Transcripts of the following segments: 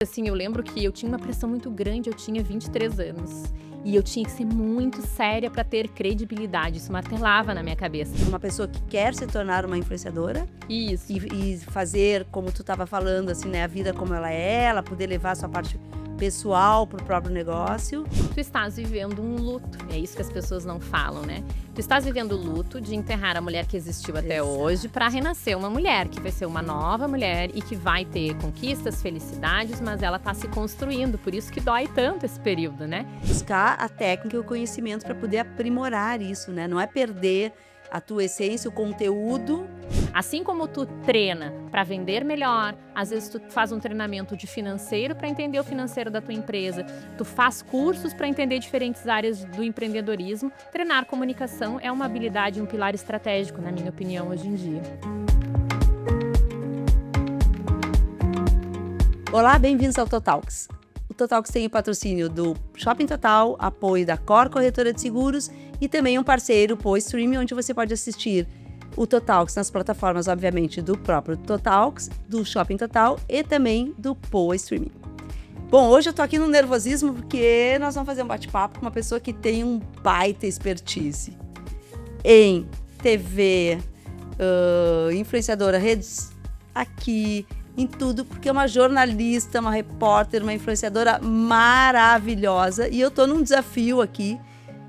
Assim, eu lembro que eu tinha uma pressão muito grande, eu tinha 23 anos. E eu tinha que ser muito séria para ter credibilidade, isso martelava na minha cabeça. Uma pessoa que quer se tornar uma influenciadora Isso. e fazer, como tu estava falando, assim, né, a vida como ela poder levar a sua parte pessoal para o próprio negócio. Tu estás vivendo um luto, é isso que as pessoas não falam, né? Tu estás vivendo o luto de enterrar a mulher que existiu até Exato. hoje para renascer uma mulher, que vai ser uma nova mulher e que vai ter conquistas, felicidades, mas ela tá se construindo, por isso que dói tanto esse período, né? Buscar a técnica e o conhecimento para poder aprimorar isso, né? Não é perder a tua essência, o conteúdo. Assim como tu treina para vender melhor, às vezes tu faz um treinamento de financeiro para entender o financeiro da tua empresa, tu faz cursos para entender diferentes áreas do empreendedorismo. Treinar comunicação é uma habilidade e um pilar estratégico, na minha opinião, hoje em dia. Olá, bem-vindos ao Totalks. O Totalks tem o patrocínio do Shopping Total, apoio da Cor Corretora de Seguros e também um parceiro, o Poa Stream, onde você pode assistir o Totalks nas plataformas, obviamente, do próprio Totalks, do Shopping Total e também do Poa Streaming. Bom, hoje eu tô aqui no nervosismo porque nós vamos fazer um bate-papo com uma pessoa que tem um baita expertise em TV, influenciadora, redes aqui, em tudo, porque é uma jornalista, uma repórter, uma influenciadora maravilhosa e eu tô num desafio aqui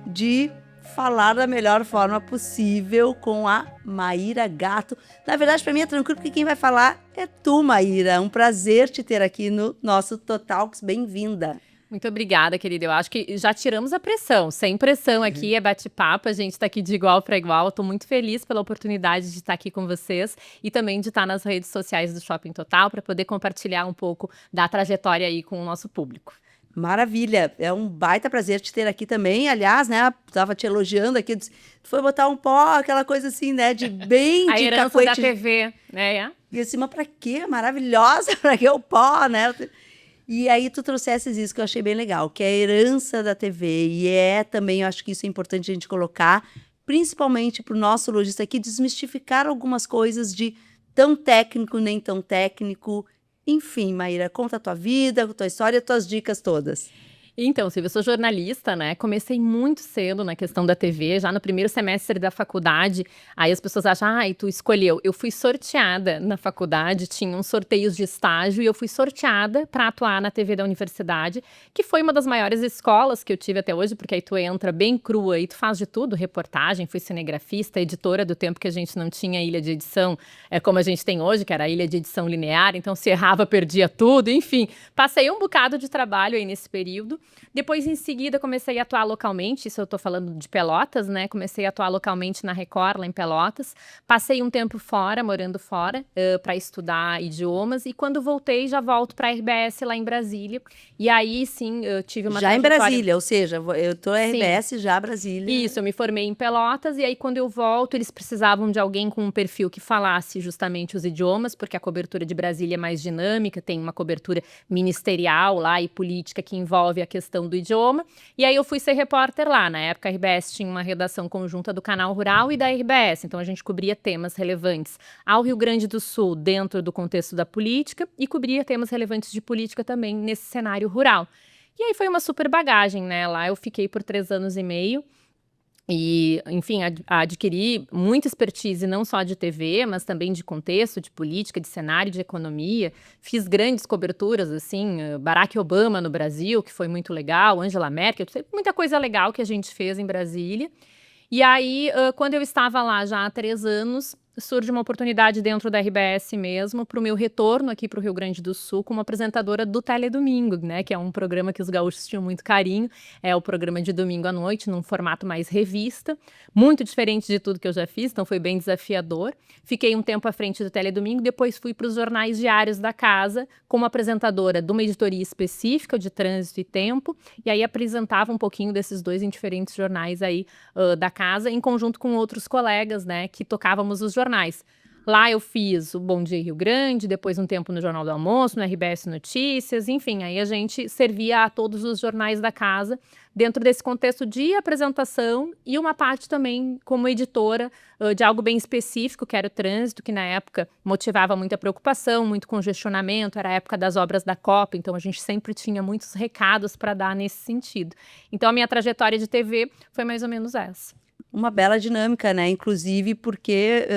de falar da melhor forma possível com a Maíra Gatto. Na verdade, para mim é tranquilo, porque quem vai falar é tu, Maíra. Um prazer te ter aqui no nosso Totalks. Bem-vinda. Muito obrigada, querida. Eu acho que já tiramos a pressão. Sem pressão aqui, é bate-papo. A gente está aqui de igual para igual. Estou muito feliz pela oportunidade de estar aqui com vocês e também de estar nas redes sociais do Shopping Total para poder compartilhar um pouco da trajetória aí com o nosso público. Maravilha, é um baita prazer te ter aqui também. Aliás, né, tava te elogiando aqui, tu foi botar um pó, aquela coisa assim, né, de bem A de herança cacuete. da TV, né? E assim, mas pra quê? Maravilhosa, pra que o pó, né? E aí tu trouxesses isso que eu achei bem legal, que é a herança da TV. E é também, eu acho que isso é importante a gente colocar, principalmente pro nosso lojista aqui, desmistificar algumas coisas de tão técnico, nem tão técnico. Enfim, Maíra, conta a tua vida, a tua história, tuas dicas todas. Então, Silvia, eu sou jornalista, né? Comecei muito cedo na questão da TV, já no primeiro semestre da faculdade. Aí as pessoas acham, ai, tu escolheu. Eu fui sorteada na faculdade, tinha uns sorteios de estágio e eu fui sorteada para atuar na TV da universidade, que foi uma das maiores escolas que eu tive até hoje, porque aí tu entra bem crua e tu faz de tudo, reportagem, fui cinegrafista, editora do tempo que a gente não tinha ilha de edição, como a gente tem hoje, que era a ilha de edição linear, então se errava, perdia tudo, enfim. Passei um bocado de trabalho aí nesse período. Depois, em seguida, comecei a atuar localmente, isso eu tô falando de Pelotas, né? Comecei a atuar localmente na Record, lá em Pelotas. Passei um tempo fora, morando fora, para estudar idiomas. E quando voltei, já volto para a RBS lá em Brasília. E aí, sim, eu tive uma Já em trajetória... Brasília, ou seja, eu tô na Sim. RBS, já Brasília. Isso, eu me formei em Pelotas e aí quando eu volto eles precisavam de alguém com um perfil que falasse justamente os idiomas, porque a cobertura de Brasília é mais dinâmica, tem uma cobertura ministerial lá e política que envolve a questão do idioma. E aí eu fui ser repórter lá. Na época a RBS tinha uma redação conjunta do Canal Rural e da RBS, então a gente cobria temas relevantes ao Rio Grande do Sul dentro do contexto da política e cobria temas relevantes de política também nesse cenário rural. E aí foi uma super bagagem, né? Lá eu fiquei por 3 anos e meio e, enfim, adquiri muita expertise não só de TV, mas também de contexto, de política, de cenário, de economia. Fiz grandes coberturas, assim, Barack Obama no Brasil, que foi muito legal, Angela Merkel, muita coisa legal que a gente fez em Brasília. E aí, quando eu estava lá já há 3 anos, surge uma oportunidade dentro da RBS mesmo, para o meu retorno aqui para o Rio Grande do Sul como apresentadora do Teledomingo, né, que é um programa que os gaúchos tinham muito carinho, é o programa de domingo à noite, num formato mais revista, muito diferente de tudo que eu já fiz, então foi bem desafiador. Fiquei um tempo à frente do Teledomingo, depois fui para os jornais diários da casa, como apresentadora de uma editoria específica de trânsito e tempo, e aí apresentava um pouquinho desses dois em diferentes jornais aí da casa, em conjunto com outros colegas, né, que tocávamos os jornais. Lá eu fiz o Bom Dia Rio Grande, depois um tempo no Jornal do Almoço, no RBS Notícias, enfim, aí a gente servia a todos os jornais da casa, dentro desse contexto de apresentação e uma parte também como editora de algo bem específico, que era o trânsito, que na época motivava muita preocupação, muito congestionamento, era a época das obras da Copa, então a gente sempre tinha muitos recados para dar nesse sentido. Então a minha trajetória de TV foi mais ou menos essa. Uma bela dinâmica, né? Inclusive porque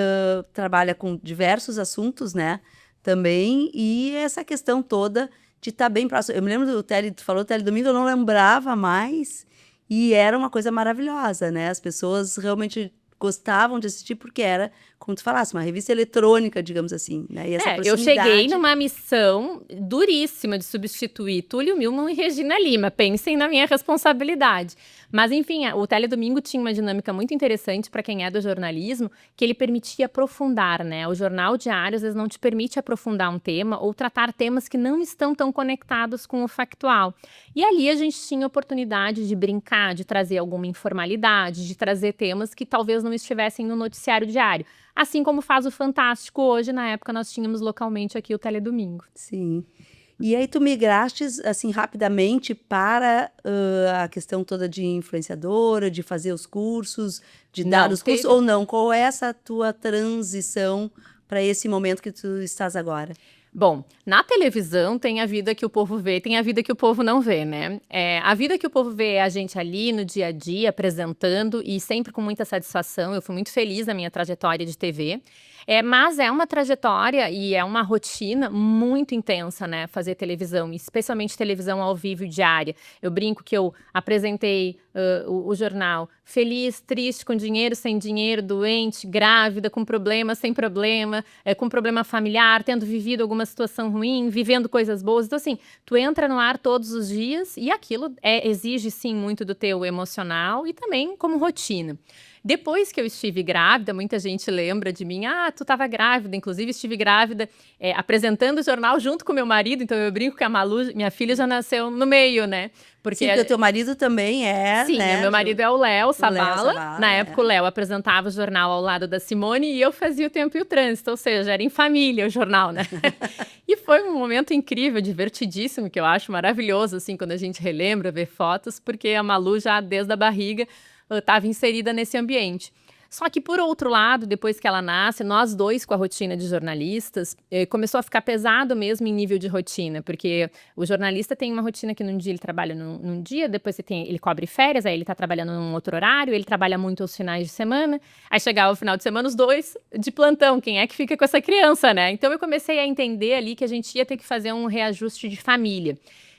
trabalha com diversos assuntos, né? Também, e essa questão toda de estar bem próximo. Eu me lembro do tu falou Teledomingo, eu não lembrava mais, e era uma coisa maravilhosa, né? As pessoas realmente gostavam de assistir porque era, como tu falasse, uma revista eletrônica, digamos assim, né? E essa Eu cheguei proximidade. numa missão duríssima de substituir Túlio Milman e Regina Lima. Pensem na minha responsabilidade. Mas, enfim, o Teledomingo tinha uma dinâmica muito interessante para quem é do jornalismo, que ele permitia aprofundar, né? O jornal diário, às vezes, não te permite aprofundar um tema ou tratar temas que não estão tão conectados com o factual. E ali a gente tinha oportunidade de brincar, de trazer alguma informalidade, de trazer temas que talvez não estivessem no noticiário diário. Assim como faz o Fantástico hoje, na época nós tínhamos localmente aqui o Teledomingo. Sim. E aí tu migraste, assim, rapidamente para a questão toda de influenciadora, de fazer os cursos, de dar os cursos, ou não? Qual é essa tua transição para esse momento que tu estás agora? Bom, na televisão tem a vida que o povo vê, tem a vida que o povo não vê, né? A vida que o povo vê é a gente ali no dia a dia, apresentando e sempre com muita satisfação. Eu fui muito feliz na minha trajetória de TV. Mas é uma trajetória e é uma rotina muito intensa, né? Fazer televisão, especialmente televisão ao vivo e diária. Eu brinco que eu apresentei o jornal feliz, triste, com dinheiro, sem dinheiro, doente, grávida, com problema, sem problema, com problema familiar, tendo vivido alguma situação ruim, vivendo coisas boas. Então, assim, tu entra no ar todos os dias e aquilo exige, sim, muito do teu emocional e também como rotina. Depois que eu estive grávida, muita gente lembra de mim, tu estava grávida, inclusive estive grávida apresentando o jornal junto com meu marido, então eu brinco que a Malu, minha filha, já nasceu no meio, né? Porque o teu marido também Sim, né? Meu marido é o Léo Sabala. Na época é. o Léo apresentava o jornal ao lado da Simone e eu fazia o Tempo e o Trânsito, ou seja, era em família o jornal, né? E foi um momento incrível, divertidíssimo, que eu acho maravilhoso, assim, quando a gente relembra, vê fotos, porque a Malu já desde a barriga estava inserida nesse ambiente. Só que, por outro lado, depois que ela nasce, nós dois com a rotina de jornalistas, começou a ficar pesado mesmo em nível de rotina, porque o jornalista tem uma rotina que num dia ele trabalha num dia, depois ele cobre férias, aí ele tá trabalhando num outro horário, ele trabalha muito aos finais de semana, aí chegava o final de semana os dois de plantão, quem é que fica com essa criança, né? Então eu comecei a entender ali que a gente ia ter que fazer um reajuste de família.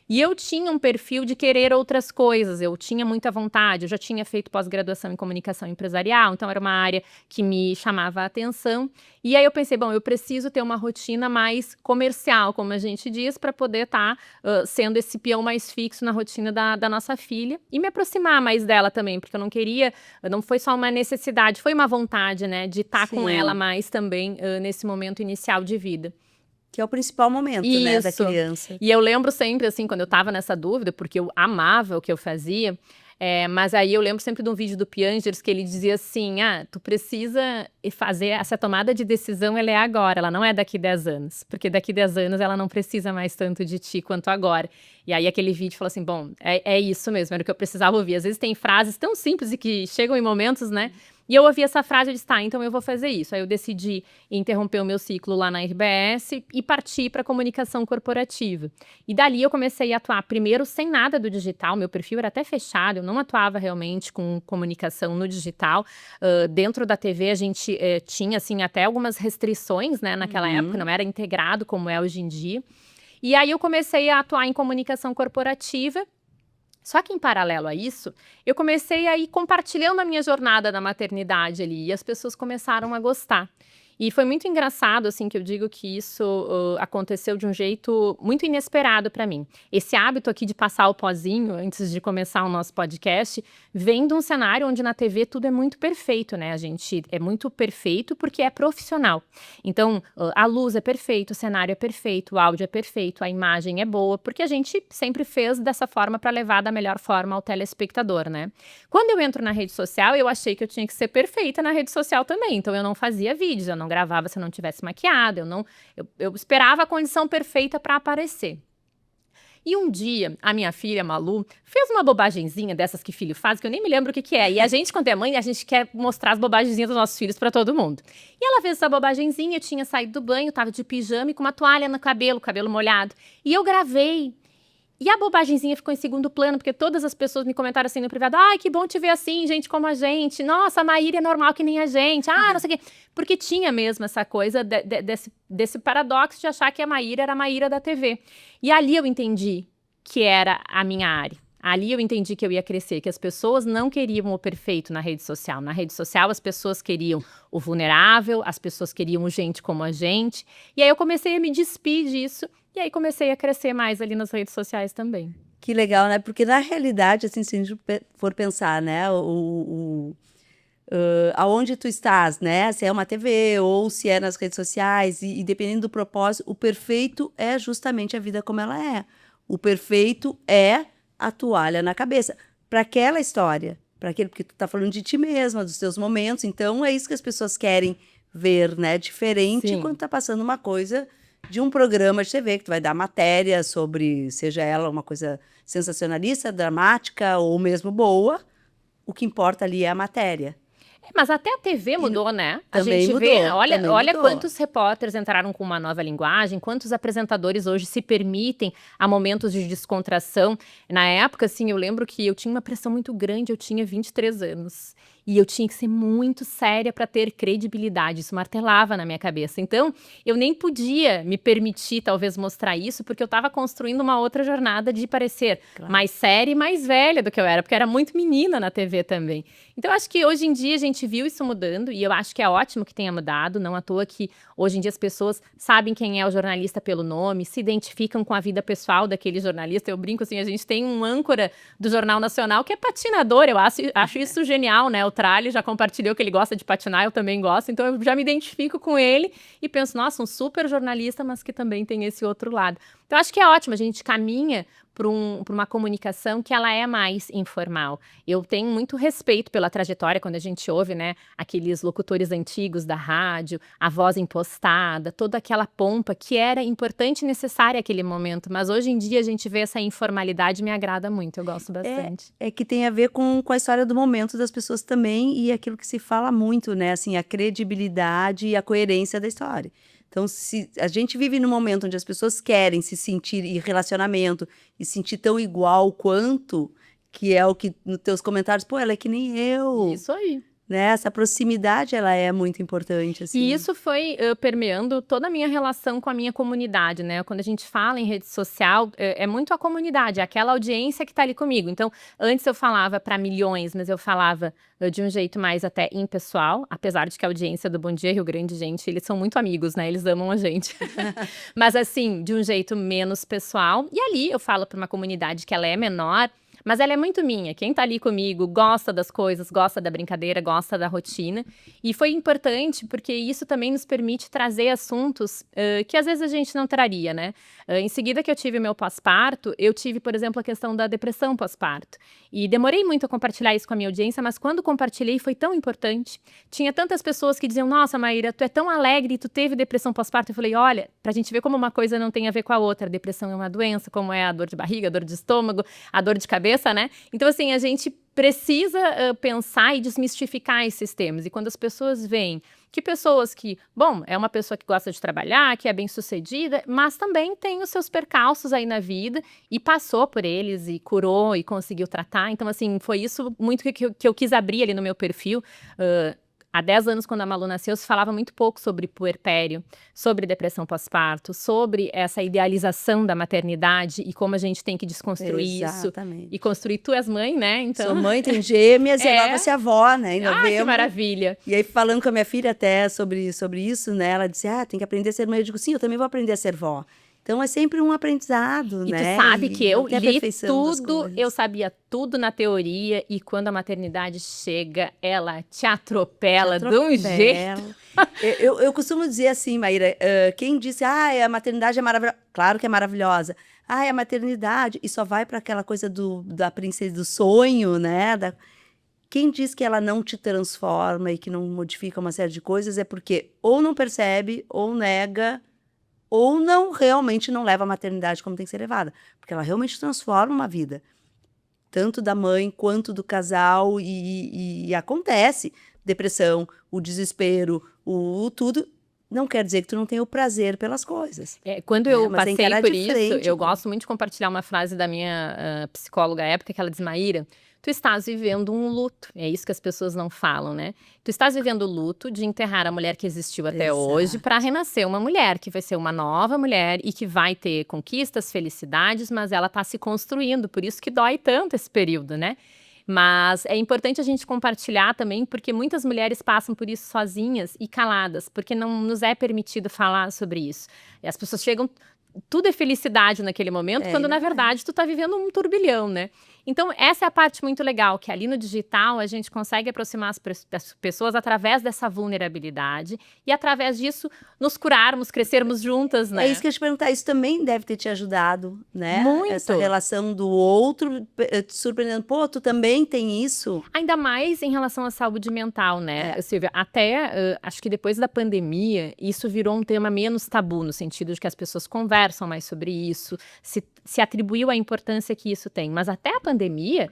E eu tinha um perfil de querer outras coisas, eu tinha muita vontade, eu já tinha feito pós-graduação em comunicação empresarial, então era uma área que me chamava a atenção. E aí eu pensei, bom, eu preciso ter uma rotina mais comercial, como a gente diz, para poder estar sendo esse peão mais fixo na rotina da nossa filha e me aproximar mais dela também, porque eu não queria, não foi só uma necessidade, foi uma vontade, né, de estar com ela mais também nesse momento inicial de vida. Que é o principal momento, né, da criança. E eu lembro sempre, assim, quando eu tava nessa dúvida, porque eu amava o que eu fazia, mas aí eu lembro sempre de um vídeo do Piangers que ele dizia assim, tu precisa fazer essa tomada de decisão, ela é agora, ela não é daqui 10 anos, porque daqui 10 anos ela não precisa mais tanto de ti quanto agora. E aí aquele vídeo falou assim, bom, é isso mesmo, era o que eu precisava ouvir. Às vezes tem frases tão simples e que chegam em momentos, né? E eu ouvi essa frase e disse, então eu vou fazer isso. Aí eu decidi interromper o meu ciclo lá na RBS e partir para comunicação corporativa. E dali eu comecei a atuar primeiro sem nada do digital, meu perfil era até fechado, eu não atuava realmente com comunicação no digital. Dentro da TV a gente tinha, assim, até algumas restrições, né, naquela época, não era integrado como é hoje em dia. E aí eu comecei a atuar em comunicação corporativa. Só que em paralelo a isso, eu comecei a ir compartilhando a minha jornada da maternidade ali, e as pessoas começaram a gostar. E foi muito engraçado, assim, que eu digo que isso aconteceu de um jeito muito inesperado para mim. Esse hábito aqui de passar o pozinho antes de começar o nosso podcast vem de um cenário onde na TV tudo é muito perfeito, né? A gente é muito perfeito porque é profissional. Então, a luz é perfeita, o cenário é perfeito, o áudio é perfeito, a imagem é boa, porque a gente sempre fez dessa forma para levar da melhor forma ao telespectador, né? Quando eu entro na rede social, eu achei que eu tinha que ser perfeita na rede social também. Então, eu não fazia vídeos, eu não não gravava se eu não tivesse maquiada, eu esperava a condição perfeita para aparecer. E um dia, a minha filha, Malu, fez uma bobagenzinha dessas que filho faz, que eu nem me lembro o que que é. E a gente, quando é mãe, a gente quer mostrar as bobagenzinhas dos nossos filhos para todo mundo. E ela fez essa bobagenzinha, eu tinha saído do banho, tava de pijama e com uma toalha no cabelo, cabelo molhado. E eu gravei. E a bobagenzinha ficou em segundo plano, porque todas as pessoas me comentaram assim no privado: ai, que bom te ver assim, gente como a gente. Nossa, a Maíra é normal que nem a gente. Ah, não sei o quê. Porque tinha mesmo essa coisa desse paradoxo de achar que a Maíra era a Maíra da TV. E ali eu entendi que era a minha área. Ali eu entendi que eu ia crescer, que as pessoas não queriam o perfeito na rede social. Na rede social, as pessoas queriam o vulnerável, as pessoas queriam gente como a gente. E aí eu comecei a me despir disso. E aí comecei a crescer mais ali nas redes sociais também. Que legal, né? Porque na realidade, assim, se a gente for pensar, né, aonde tu estás, né? Se é uma TV ou se é nas redes sociais, e dependendo do propósito, o perfeito é justamente a vida como ela é. O perfeito é a toalha na cabeça. Para aquela história, para aquele, porque tu tá falando de ti mesma, dos teus momentos, então é isso que as pessoas querem ver, né? Diferente Sim. quando tá passando uma coisa de um programa de TV, que tu vai dar matéria sobre, seja ela uma coisa sensacionalista, dramática ou mesmo boa, o que importa ali é a matéria. Mas até a TV mudou, né? A Também gente mudou, vê, também olha mudou. quantos repórteres entraram com uma nova linguagem, quantos apresentadores hoje se permitem a momentos de descontração. Na época, assim, eu lembro que eu tinha uma pressão muito grande, eu tinha 23 anos. E eu tinha que ser muito séria para ter credibilidade, isso martelava na minha cabeça. Então, eu nem podia me permitir, talvez, mostrar isso, porque eu estava construindo uma outra jornada de parecer mais séria e mais velha do que eu era, porque eu era muito menina na TV também. Então, eu acho que hoje em dia a gente viu isso mudando, e eu acho que é ótimo que tenha mudado, não à toa que hoje em dia as pessoas sabem quem é o jornalista pelo nome, se identificam com a vida pessoal daquele jornalista. Eu brinco assim, a gente tem um âncora do Jornal Nacional que é patinador, eu acho isso genial, né? O Tralli já compartilhou que ele gosta de patinar, eu também gosto, então eu já me identifico com ele e penso, nossa, um super jornalista, mas que também tem esse outro lado. Então, acho que é ótimo, a gente caminha para uma comunicação que ela é mais informal. Eu tenho muito respeito pela trajetória quando a gente ouve, né, aqueles locutores antigos da rádio, a voz impostada, toda aquela pompa que era importante e necessária naquele momento, mas hoje em dia a gente vê essa informalidade, me agrada muito, eu gosto bastante. É que tem a ver com a história do momento das pessoas também e aquilo que se fala muito, né, assim, a credibilidade e a coerência da história. Então, se a gente vive num momento onde as pessoas querem se sentir em relacionamento e sentir tão igual quanto, que é o que nos teus comentários, pô, ela é que nem eu, Isso aí. né? Essa proximidade, ela é muito importante, assim. E isso foi permeando toda a minha relação com a minha comunidade, né? Quando a gente fala em rede social, é muito a comunidade, é aquela audiência que tá ali comigo. Então, antes eu falava para milhões, mas eu falava de um jeito mais até impessoal, apesar de que a audiência do Bom Dia Rio Grande, gente, eles são muito amigos, né? Eles amam a gente. Mas assim, de um jeito menos pessoal. E ali eu falo para uma comunidade que ela é menor, mas ela é muito minha. Quem tá ali comigo gosta das coisas, gosta da brincadeira, gosta da rotina. E foi importante porque isso também nos permite trazer assuntos que às vezes a gente não traria, né? Em seguida que eu tive o meu pós-parto, eu tive, por exemplo, a questão da depressão pós-parto. E demorei muito a compartilhar isso com a minha audiência, mas quando compartilhei foi tão importante. Tinha tantas pessoas que diziam, nossa, Maíra, tu é tão alegre e tu teve depressão pós-parto. Eu falei, olha, pra gente ver como uma coisa não tem a ver com a outra. A depressão é uma doença, como é a dor de barriga, a dor de estômago, a dor de cabeça, né? Então, assim, a gente precisa pensar e desmistificar esses temas. E quando as pessoas veem que pessoas que, bom, é uma pessoa que gosta de trabalhar, que é bem-sucedida, mas também tem os seus percalços aí na vida e passou por eles e curou e conseguiu tratar. Então, assim, foi isso muito que eu quis abrir ali no meu perfil. Há 10 anos, quando a Malu nasceu, se falava muito pouco sobre puerpério, sobre depressão pós-parto, sobre essa idealização da maternidade e como a gente tem que desconstruir Exatamente. isso e construir. Tu és mãe, né? Então, sua mãe tem gêmeas e agora você é avó, né? Em novembro. que maravilha. E aí, falando com a minha filha até sobre isso, né? Ela disse, tem que aprender a ser mãe. Eu digo, sim, eu também vou aprender a ser vó. Então, é sempre um aprendizado, E né? tu sabe que eu li tudo, eu sabia. sabia tudo na teoria, e quando a maternidade chega, ela te atropela de um jeito. Eu costumo dizer assim, Maíra, quem disse, a maternidade é maravilhosa, claro que é maravilhosa. A maternidade, e só vai para aquela coisa da princesa do sonho, né? Quem diz que ela não te transforma e que não modifica uma série de coisas é porque ou não percebe, ou nega, ou não realmente não leva a maternidade como tem que ser levada, porque ela realmente transforma uma vida, tanto da mãe quanto do casal, e acontece depressão, o desespero, o tudo. Não quer dizer que tu não tenha o prazer pelas coisas, Quando né? eu Mas é passei encarar por de isso, frente. eu gosto muito de compartilhar uma frase da minha psicóloga à época, que ela diz: Maíra, tu estás vivendo um luto. É isso que as pessoas não falam, né? Tu estás vivendo o luto de enterrar a mulher que existiu até hoje para Exato. renascer uma mulher, que vai ser uma nova mulher e que vai ter conquistas, felicidades, mas ela está se construindo, por isso que dói tanto esse período, né? Mas é importante a gente compartilhar também, porque muitas mulheres passam por isso sozinhas e caladas, porque não nos é permitido falar sobre isso. E as pessoas chegam, tudo é felicidade naquele momento, É, e quando na não é. verdade tu tá vivendo um turbilhão, né? Então essa é a parte muito legal, que ali no digital a gente consegue aproximar as pessoas através dessa vulnerabilidade e através disso nos curarmos, crescermos juntas, É isso né? que eu ia te perguntar, isso também deve ter te ajudado, né? Essa Muito! relação do outro te surpreendendo. Pô, tu também tem isso? Ainda mais em relação à saúde mental, né, É, Silvia? Até, acho que depois da pandemia, isso virou um tema menos tabu, no sentido de que as pessoas conversam mais sobre isso, se atribuiu a importância que isso tem. Mas até a pandemia,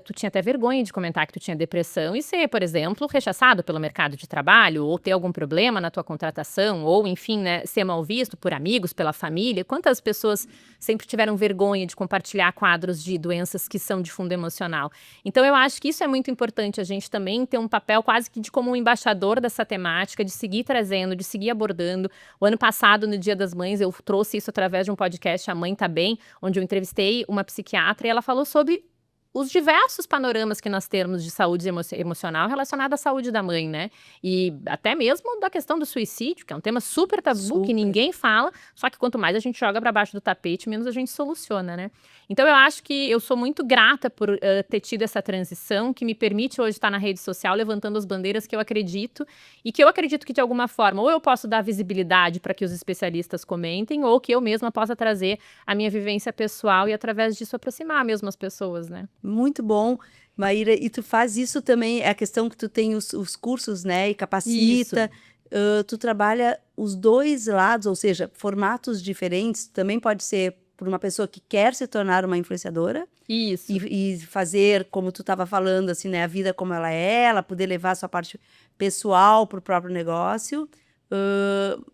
tu tinha até vergonha de comentar que tu tinha depressão e ser, por exemplo, rechaçado pelo mercado de trabalho, ou ter algum problema na tua contratação, ou, enfim, né, ser mal visto por amigos, pela família. Quantas pessoas sempre tiveram vergonha de compartilhar quadros de doenças que são de fundo emocional? Então, eu acho que isso é muito importante, a gente também ter um papel quase que de como um embaixador dessa temática, de seguir trazendo, de seguir abordando. O ano passado, no Dia das Mães, eu trouxe isso através de um podcast, A Mãe Tá Bem, onde eu entrevistei uma psiquiatra e ela falou sobre os diversos panoramas que nós temos de saúde emocional relacionado à saúde da mãe, né? E até mesmo da questão do suicídio, que é um tema super tabu, que super. ninguém fala, só que quanto mais a gente joga para baixo do tapete, menos a gente soluciona, né? Então eu acho que eu sou muito grata por ter tido essa transição, que me permite hoje estar na rede social levantando as bandeiras que eu acredito, e que eu acredito que de alguma forma ou eu posso dar visibilidade para que os especialistas comentem, ou que eu mesma possa trazer a minha vivência pessoal e através disso aproximar mesmo as pessoas, né? Muito bom, Maíra. E tu faz isso também, é a questão que tu tem os cursos, né? E Isso, capacita. Tu trabalha os dois lados, ou seja, formatos diferentes. Também pode ser por uma pessoa que quer se tornar uma influenciadora isso. e fazer, como tu estava falando, assim, né? A vida como ela poder levar a sua parte pessoal para o próprio negócio.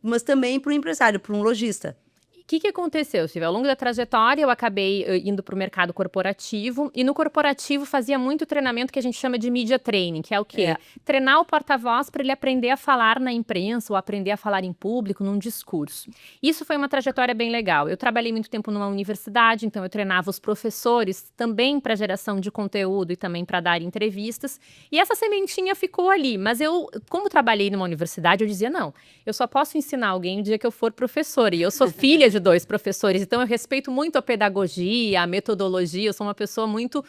Mas também para o empresário, para um lojista. O que aconteceu, Silvia? Ao longo da trajetória, eu acabei indo para o mercado corporativo, e no corporativo fazia muito treinamento que a gente chama de media training, que é o quê? É. Treinar o porta-voz para ele aprender a falar na imprensa ou aprender a falar em público, num discurso. Isso foi uma trajetória bem legal. Eu trabalhei muito tempo numa universidade, então eu treinava os professores também para geração de conteúdo e também para dar entrevistas, e essa sementinha ficou ali. Mas eu, como trabalhei numa universidade, eu dizia, não, eu só posso ensinar alguém o dia que eu for professora, e eu sou filha de 2 professores, então eu respeito muito a pedagogia, a metodologia, eu sou uma pessoa muito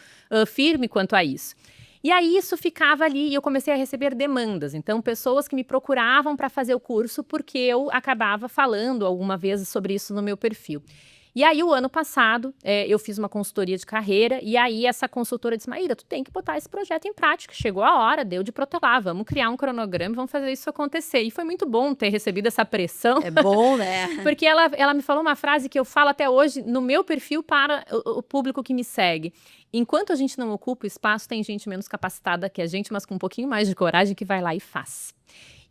firme quanto a isso. E aí isso ficava ali e eu comecei a receber demandas, então pessoas que me procuravam para fazer o curso porque eu acabava falando alguma vez sobre isso no meu perfil. E aí, o ano passado, eu fiz uma consultoria de carreira, e aí essa consultora disse, Maíra, tu tem que botar esse projeto em prática, chegou a hora, deu de protelar, vamos criar um cronograma, vamos fazer isso acontecer. E foi muito bom ter recebido essa pressão, É bom, né? porque ela me falou uma frase que eu falo até hoje no meu perfil para o público que me segue. Enquanto a gente não ocupa o espaço, tem gente menos capacitada que a gente, mas com um pouquinho mais de coragem, que vai lá e faz.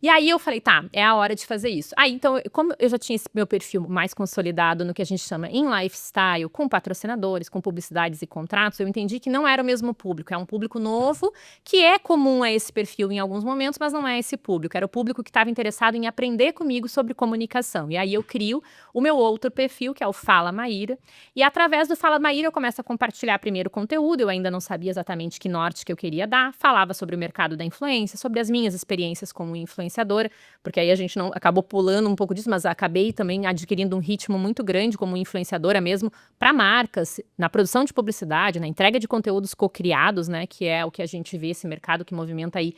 E aí eu falei, tá, é a hora de fazer isso. Aí, então, como eu já tinha esse meu perfil mais consolidado no que a gente chama em lifestyle, com patrocinadores, com publicidades e contratos, eu entendi que não era o mesmo público. É um público novo, que é comum a esse perfil em alguns momentos, mas não é esse público. Era o público que estava interessado em aprender comigo sobre comunicação. E aí eu crio o meu outro perfil, que é o Fala Maíra. E através do Fala Maíra eu começo a compartilhar primeiro conteúdo. Eu ainda não sabia exatamente que norte que eu queria dar. Falava sobre o mercado da influência, sobre as minhas experiências como influenciadora, porque aí a gente não acabou pulando um pouco disso, mas acabei também adquirindo um ritmo muito grande como influenciadora mesmo para marcas, na produção de publicidade, na entrega de conteúdos co-criados, né, que é o que a gente vê, esse mercado que movimenta aí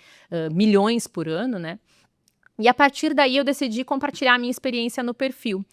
milhões por ano, né? E a partir daí eu decidi compartilhar a minha experiência no perfil.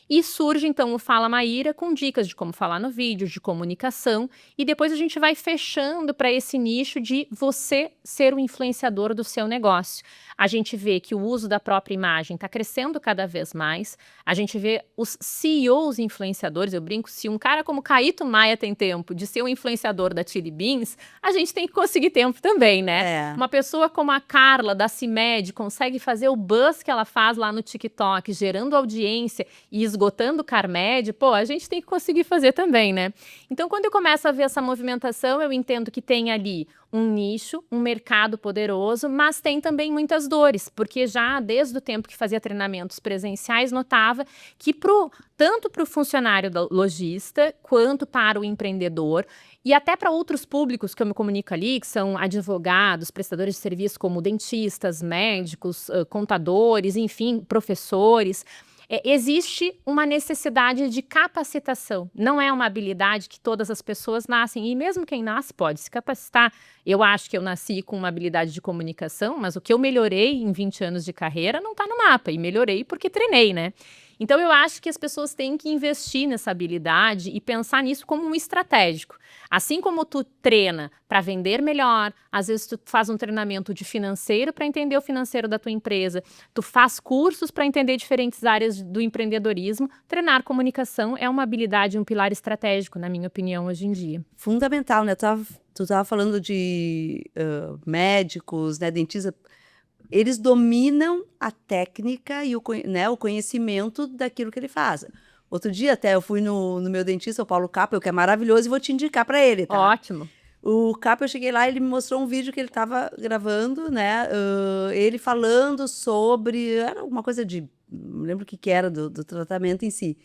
E surge então o Fala Maíra com dicas de como falar no vídeo, de comunicação, e depois a gente vai fechando para esse nicho de você ser o influenciador do seu negócio. A gente vê que o uso da própria imagem está crescendo cada vez mais, a gente vê os CEOs influenciadores, eu brinco, se um cara como Caíto Maia tem tempo de ser o influenciador da Chili Beans, a gente tem que conseguir tempo também, né? Uma pessoa como a Carla, da CIMED, consegue fazer o buzz que ela faz lá no TikTok, gerando audiência e esgotando o Carmed, pô, a gente tem que conseguir fazer também, né? Então, quando eu começo a ver essa movimentação, eu entendo que tem ali um nicho, um mercado poderoso, mas tem também muitas dores, porque já desde o tempo que fazia treinamentos presenciais, notava que tanto para o funcionário lojista, quanto para o empreendedor, e até para outros públicos que eu me comunico ali, que são advogados, prestadores de serviço como dentistas, médicos, contadores, enfim, professores, existe uma necessidade de capacitação. Não é uma habilidade que todas as pessoas nascem. E mesmo quem nasce pode se capacitar. Eu acho que eu nasci com uma habilidade de comunicação, mas o que eu melhorei em 20 anos de carreira não está no mapa. E melhorei porque treinei, né? Então, eu acho que as pessoas têm que investir nessa habilidade e pensar nisso como um estratégico. Assim como tu treina para vender melhor, às vezes tu faz um treinamento de financeiro para entender o financeiro da tua empresa, tu faz cursos para entender diferentes áreas do empreendedorismo, treinar comunicação é uma habilidade, um pilar estratégico, na minha opinião, hoje em dia. Fundamental, né? Tu tava falando de médicos, né, dentistas. Eles dominam a técnica e o conhecimento daquilo que ele faz. Outro dia até eu fui no meu dentista, o Paulo Capel, que é maravilhoso, e vou te indicar para ele, tá? Ótimo. O Capel, eu cheguei lá, ele me mostrou um vídeo que ele estava gravando, né? Ele falando sobre, era alguma coisa não lembro o que era do tratamento em si.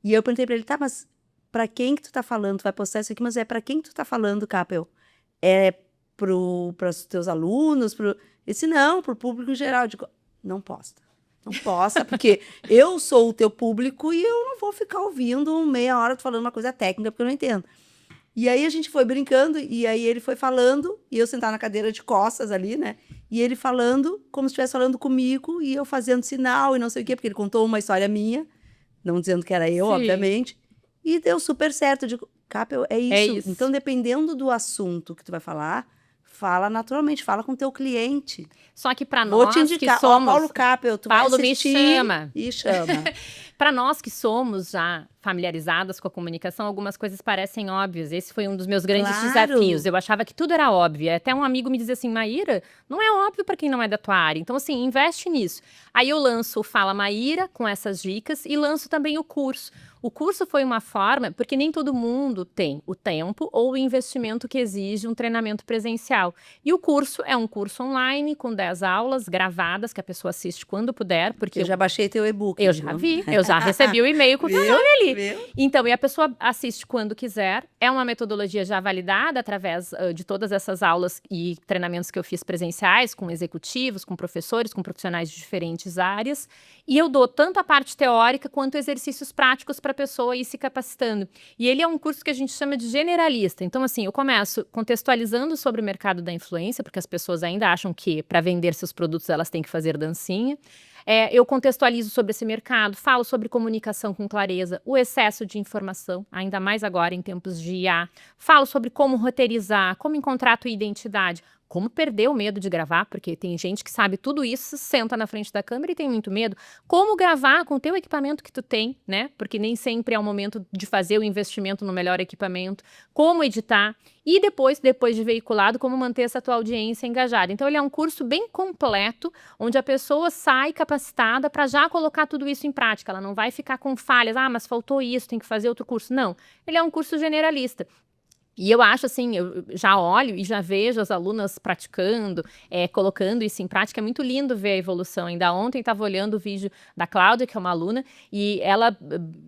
E eu perguntei para ele, tá, mas para quem que tu tá falando? Tu vai postar isso aqui, mas é para quem que tu tá falando, Capel? É para os teus alunos? Ele disse, não, para o público em geral. Eu digo, não posta. Não posta, porque eu sou o teu público e eu não vou ficar ouvindo meia hora tu falando uma coisa técnica, porque eu não entendo. E aí a gente foi brincando, e aí ele foi falando, e eu sentar na cadeira de costas ali, né? E ele falando como se estivesse falando comigo, e eu fazendo sinal e não sei o quê, porque ele contou uma história minha, não dizendo que era eu, Sim. obviamente. E deu super certo. Eu digo, Capel, é isso. Então, dependendo do assunto que tu vai falar, fala naturalmente, fala com o teu cliente. Só que para Vou nós te indicar, que somos... Paulo Capel, tu Paulo vai assistir me chama. E chama. Para nós que somos já familiarizadas com a comunicação, algumas coisas parecem óbvias. Esse foi um dos meus grandes desafios. Eu achava que tudo era óbvio. Até um amigo me dizia assim, Maíra, não é óbvio para quem não é da tua área. Então, assim, investe nisso. Aí eu lanço o Fala Maíra com essas dicas e lanço também o curso. O curso foi uma forma, porque nem todo mundo tem o tempo ou o investimento que exige um treinamento presencial. E o curso é um curso online com 10 aulas gravadas que a pessoa assiste quando puder, porque eu já baixei teu e-book. Eu já vi, eu já recebi o e-mail com o teu nome ali. Viu? Então, e a pessoa assiste quando quiser. É uma metodologia já validada através de todas essas aulas e treinamentos que eu fiz presenciais, com executivos, com professores, com profissionais de diferentes áreas. E eu dou tanto a parte teórica quanto exercícios práticos para a pessoa ir se capacitando. E ele é um curso que a gente chama de generalista. Então, assim, eu começo contextualizando sobre o mercado da influência, porque as pessoas ainda acham que para vender seus produtos elas têm que fazer dancinha. Eu contextualizo sobre esse mercado, falo sobre comunicação com clareza, o excesso de informação, ainda mais agora em tempos de IA. Falo sobre como roteirizar, como encontrar a tua identidade, como perder o medo de gravar, porque tem gente que sabe tudo isso, senta na frente da câmera e tem muito medo. Como gravar com o teu equipamento que tu tem, né? Porque nem sempre é o momento de fazer o investimento no melhor equipamento. Como editar. E depois de veiculado, como manter essa tua audiência engajada. Então, ele é um curso bem completo, onde a pessoa sai capacitada para já colocar tudo isso em prática. Ela não vai ficar com falhas, mas faltou isso, tem que fazer outro curso. Não, ele é um curso generalista. E eu acho assim, eu já olho e já vejo as alunas praticando, colocando isso em prática. É muito lindo ver a evolução. Ainda ontem estava olhando o vídeo da Cláudia, que é uma aluna, e ela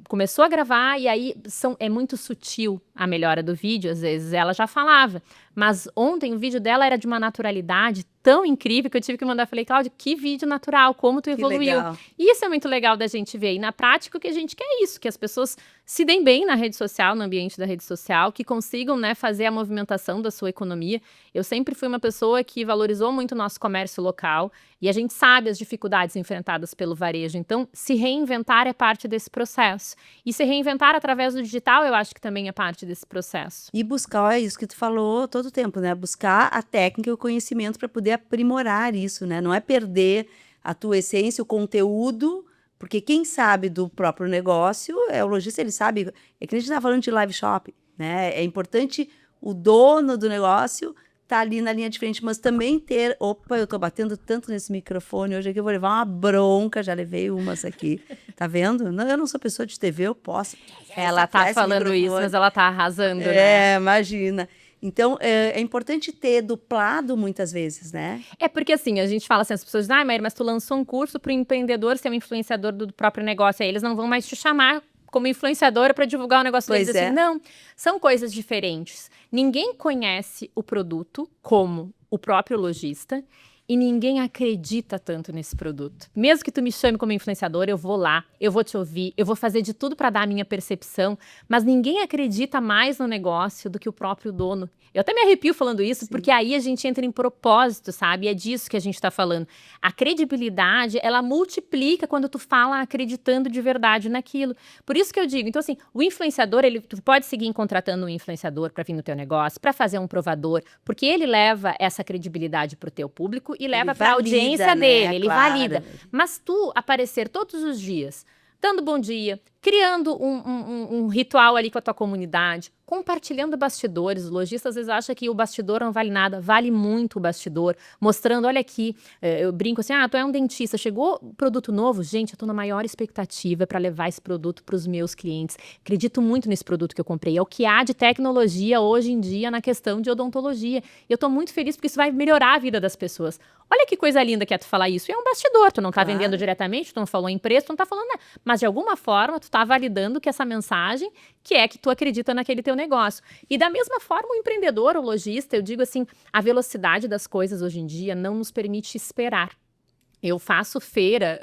começou a gravar e aí é muito sutil a melhora do vídeo, às vezes ela já falava. Mas ontem o vídeo dela era de uma naturalidade tão incrível que eu tive que mandar, falei, Cláudia, que vídeo natural, como tu Que evoluiu. legal. E isso é muito legal da gente ver. E na prática o que a gente quer é isso, que as pessoas se deem bem na rede social, no ambiente da rede social, que consigam, né, fazer a movimentação da sua economia. Eu sempre fui uma pessoa que valorizou muito o nosso comércio local e a gente sabe as dificuldades enfrentadas pelo varejo. Então, se reinventar é parte desse processo. E se reinventar através do digital, eu acho que também é parte desse processo. E buscar, é isso que tu falou todo o tempo, né? Buscar a técnica e o conhecimento para poder aprimorar isso, né? Não é perder a tua essência, o conteúdo, porque quem sabe do próprio negócio é o lojista, ele sabe. É que a gente está falando de live shop, né? É importante o dono do negócio estar ali na linha de frente, mas também ter. Opa, eu tô batendo tanto nesse microfone hoje aqui, eu vou levar uma bronca, já levei umas aqui. Tá vendo? Não, eu não sou pessoa de TV, eu posso. Ela tá Esse falando isso, microfone. mas ela tá arrasando, né? É, imagina. Então, é importante ter duplado muitas vezes, né? É porque assim, a gente fala assim, as pessoas dizem, ah, Maíra, mas tu lançou um curso para o empreendedor ser um influenciador do próprio negócio, aí eles não vão mais te chamar como influenciadora para divulgar o negócio deles. Pois é. Assim, não, são coisas diferentes. Ninguém conhece o produto como o próprio lojista e ninguém acredita tanto nesse produto. Mesmo que tu me chame como influenciadora, eu vou lá, eu vou te ouvir, eu vou fazer de tudo para dar a minha percepção, mas ninguém acredita mais no negócio do que o próprio dono. Eu até me arrepio falando isso, porque aí a gente entra em propósito, sabe? E é disso que a gente está falando. A credibilidade, ela multiplica quando tu fala acreditando de verdade naquilo. Por isso que eu digo, então assim, o influenciador, tu pode seguir contratando um influenciador para vir no teu negócio, para fazer um provador, porque ele leva essa credibilidade para o teu público e leva para a audiência dele, ele valida. Mas tu aparecer todos os dias, dando bom dia, criando um ritual ali com a tua comunidade, compartilhando bastidores. O lojista às vezes acha que o bastidor não vale nada, vale muito o bastidor, mostrando, olha aqui, eu brinco assim, tu é um dentista, chegou produto novo, gente, eu tô na maior expectativa para levar esse produto para os meus clientes, acredito muito nesse produto que eu comprei, é o que há de tecnologia hoje em dia na questão de odontologia, e eu tô muito feliz porque isso vai melhorar a vida das pessoas. Olha que coisa linda que é tu falar isso, e é um bastidor, tu não tá vendendo diretamente, tu não falou em preço, tu não tá falando nada, mas de alguma forma tu tá validando que essa mensagem, que é que tu acredita naquele teu negócio. E da mesma forma o empreendedor, o lojista, eu digo assim, a velocidade das coisas hoje em dia não nos permite esperar. Eu faço feira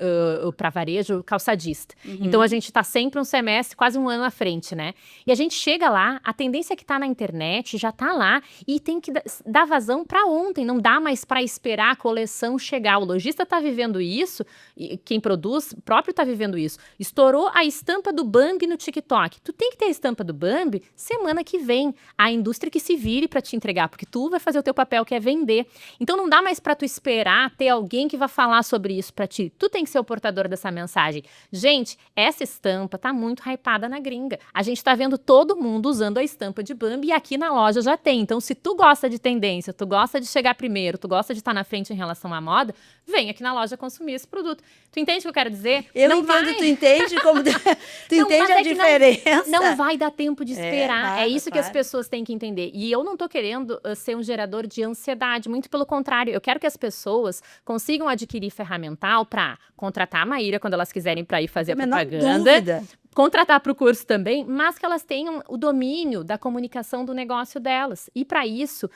para varejo calçadista. Então, a gente está sempre um semestre, quase um ano à frente, né? E a gente chega lá, a tendência é que está na internet, já está lá, e tem que dar vazão para ontem. Não dá mais para esperar a coleção chegar. O lojista está vivendo isso, e quem produz próprio está vivendo isso. Estourou a estampa do Bambi no TikTok. Tu tem que ter a estampa do Bambi semana que vem. A indústria que se vire para te entregar, porque tu vai fazer o teu papel, que é vender. Então, não dá mais para tu esperar ter alguém que vai falar sobre isso para ti. Tu tem que ser o portador dessa mensagem. Gente, essa estampa tá muito hypada na gringa. A gente tá vendo todo mundo usando a estampa de Bambi e aqui na loja já tem. Então, se tu gosta de tendência, tu gosta de chegar primeiro, tu gosta de estar na frente em relação à moda, vem aqui na loja consumir esse produto. Tu entende o que eu quero dizer? Eu não entendo, tu entende como... tu entende a diferença? Não vai dar tempo de esperar. É isso que as pessoas têm que entender. E eu não tô querendo ser um gerador de ansiedade, muito pelo contrário. Eu quero que as pessoas consigam adquirir ferramental para contratar a Maíra quando elas quiserem para ir fazer a propaganda, contratar para o curso também, mas que elas tenham o domínio da comunicação do negócio delas. E para isso,